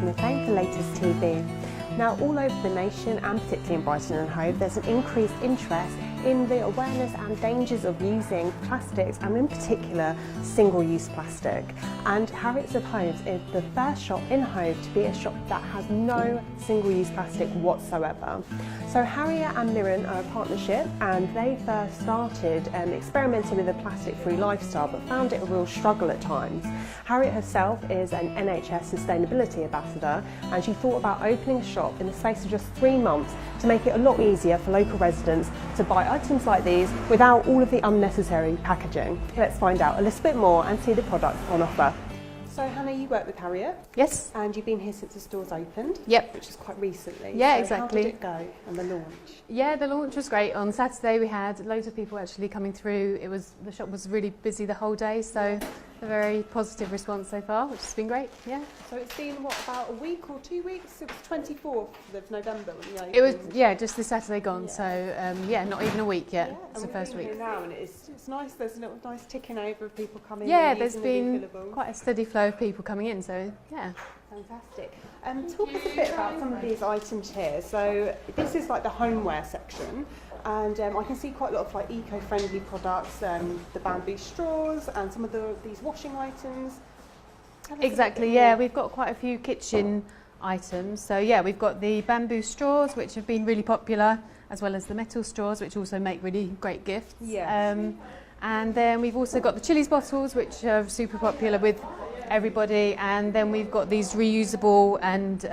watching the same for latest TV. Now, all over the nation, and particularly in Brighton and Hove, there's an increased interest in the awareness and dangers of using plastics, and in particular single-use plastic. And Harriet's of Hove is the first shop in Hove to be a shop that has no single-use plastic whatsoever. So Harriet and Mirren are a partnership, and they first started experimenting with a plastic-free lifestyle but found it a real struggle at times. Harriet herself is an NHS sustainability ambassador, and she thought about opening a shop in the space of just 3 months to make it a lot easier for local residents to buy items like these without all of the unnecessary packaging. Let's find out a little bit more and see the products on offer. So Hannah, you work with Harriet. Yes. And you've been here since the store's opened. Yep. Which is quite recently. Yeah, so exactly. How did it go and the launch? Yeah, the launch was great. On Saturday we had loads of people actually coming through. The shop was really busy the whole day, so a very positive response so far, which has been great. Yeah. So it's been what, about a week or 2 weeks? It was 24th of November when you opened. It was just this Saturday gone. Yeah. So not even a week yet. Yeah. It's the first week. Here now, and it's nice. There's a little nice ticking over of people coming. Yeah, in, there's been quite a steady flow of people coming in. So yeah. Fantastic. Talk us a bit about some of these items here. So this is like the homeware section, and I can see quite a lot of like eco-friendly products, the bamboo straws, and some of these washing items. Exactly. Yeah, we've got quite a few kitchen items. So yeah, we've got the bamboo straws, which have been really popular, as well as the metal straws, which also make really great gifts. Yes. And then we've also got the chilies bottles, which are super popular with everybody, and then we've got these reusable, and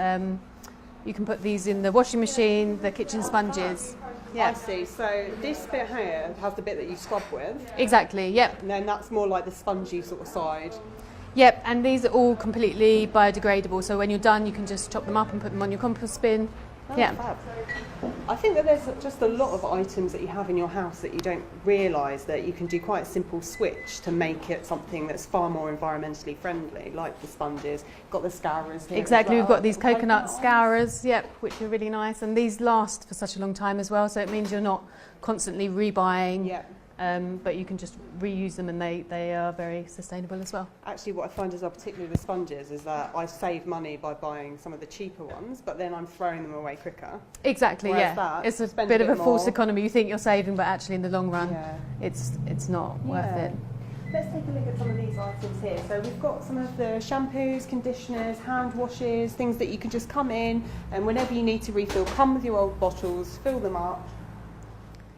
you can put these in the washing machine, the kitchen sponges. Yeah. I see. So this bit here has the bit that you scrub with. Exactly, yep. And then that's more like the spongy sort of side. Yep, and these are all completely biodegradable, so when you're done you can just chop them up and put them on your compost bin. Oh, yeah. Fab. I think that there's just a lot of items that you have in your house that you don't realise that you can do quite a simple switch to make it something that's far more environmentally friendly, like the sponges. Got the scourers here. Exactly, as well. we've got these coconut scourers, yep, which are really nice, and these last for such a long time as well, so it means you're not constantly rebuying. Yep. But you can just reuse them, and they are very sustainable as well. Actually, what I find as well, particularly with sponges, is that I save money by buying some of the cheaper ones, but then I'm throwing them away quicker. Exactly, yeah. It's a bit of a false economy. You think you're saving, but actually in the long run, it's not worth it. Let's take a look at some of these items here. So we've got some of the shampoos, conditioners, hand washes, things that you can just come in, and whenever you need to refill, come with your old bottles, fill them up.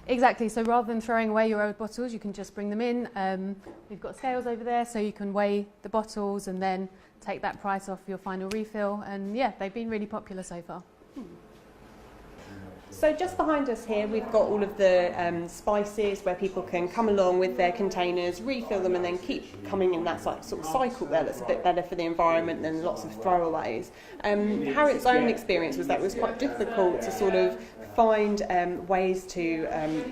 Exactly, so rather than throwing away your old bottles, you can just bring them in. We've got scales over there, so you can weigh the bottles and then take that price off your final refill. And yeah, they've been really popular so far. So just behind us here, we've got all of the spices where people can come along with their containers, refill them, and then keep coming in that sort of cycle there. That's a bit better for the environment than lots of throwaways. Harriet's own experience was that it was quite difficult to sort of find ways to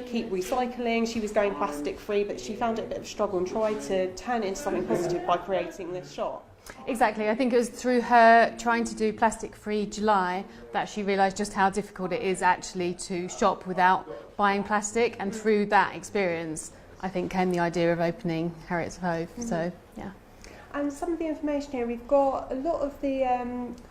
keep recycling. She was going plastic free, but she found it a bit of a struggle and tried to turn it into something positive by creating this shop. Exactly, I think it was through her trying to do plastic-free July that she realised just how difficult it is actually to shop without buying plastic, and through that experience I think came the idea of opening Harriet's of Hove. So yeah. And some of the information here, we've got a lot of the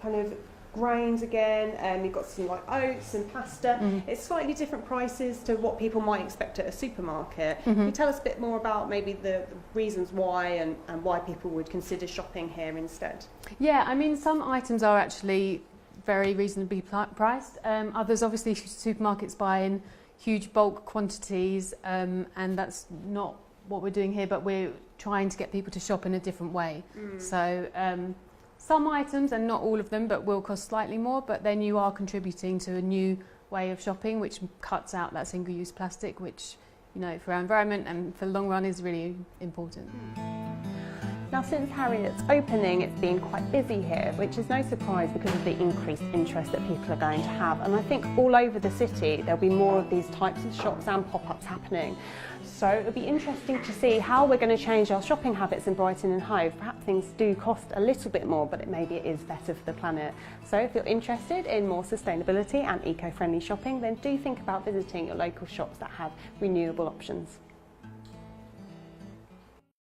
kind of grains again, and we've got some like oats and pasta. It's slightly different prices to what people might expect at a supermarket. Can you tell us a bit more about maybe the reasons why and why people would consider shopping here instead? Yeah, I mean, some items are actually very reasonably priced. Others, obviously, supermarkets buy in huge bulk quantities, and that's not what we're doing here, but we're trying to get people to shop in a different way. So some items, and not all of them, but will cost slightly more, but then you are contributing to a new way of shopping which cuts out that single-use plastic, which, you know, for our environment and for the long run is really important. Now, since Harriet's opening, it's been quite busy here, which is no surprise because of the increased interest that people are going to have. And I think all over the city, there'll be more of these types of shops and pop-ups happening. So it'll be interesting to see how we're going to change our shopping habits in Brighton and Hove. Perhaps things do cost a little bit more, but maybe it is better for the planet. So if you're interested in more sustainability and eco-friendly shopping, then do think about visiting your local shops that have renewable options.